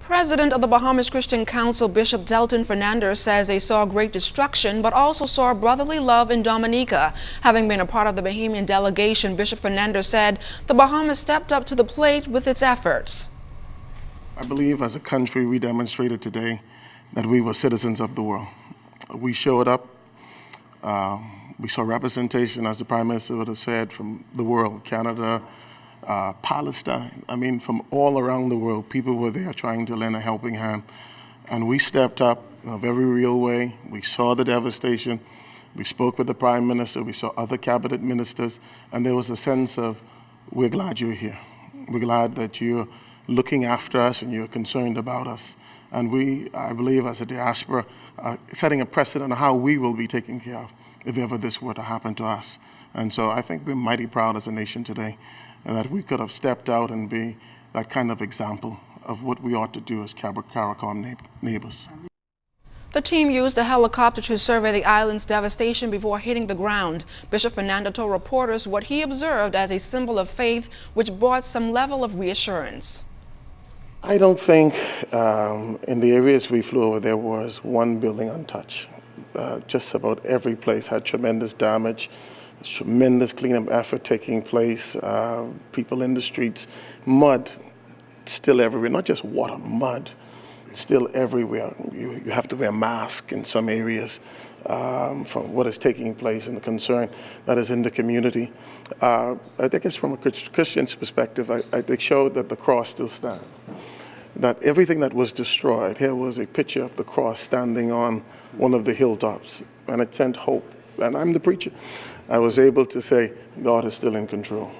President of the Bahamas Christian Council, Bishop Delton Fernander, says they saw great destruction, but also saw brotherly love in Dominica. Having been a part of the Bahamian delegation, Bishop Fernander said the Bahamas stepped up to the plate with its efforts. I believe as a country we demonstrated today that we were citizens of the world. We showed up. We saw representation, as the Prime Minister would have said, from the world, Canada, Palestine. I mean, from all around the world, people were there trying to lend a helping hand. And we stepped up in a very real way. We saw the devastation. We spoke with the Prime Minister. We saw other cabinet ministers. And there was a sense of, we're glad you're here. We're glad that you're looking after us and you're concerned about us. And we, I believe, as a diaspora, are setting a precedent on how we will be taken care of if ever this were to happen to us. And so I think we're mighty proud as a nation today that we could have stepped out and be that kind of example of what we ought to do as CARICOM neighbors. The team used a helicopter to survey the island's devastation before hitting the ground. Bishop Fernander told reporters what he observed as a symbol of faith, which brought some level of reassurance. I don't think in the areas we flew over there was one building untouched. Just about every place had tremendous damage. There's tremendous cleanup effort taking place. People in the streets, mud still everywhere, not just water, mud still everywhere. You have to wear a mask in some areas from what is taking place and the concern that is in the community. I think it's from a Christian's perspective, they showed that the cross still stands. That everything that was destroyed, here was a picture of the cross standing on one of the hilltops, and it sent hope. And I'm the preacher. I was able to say, God is still in control.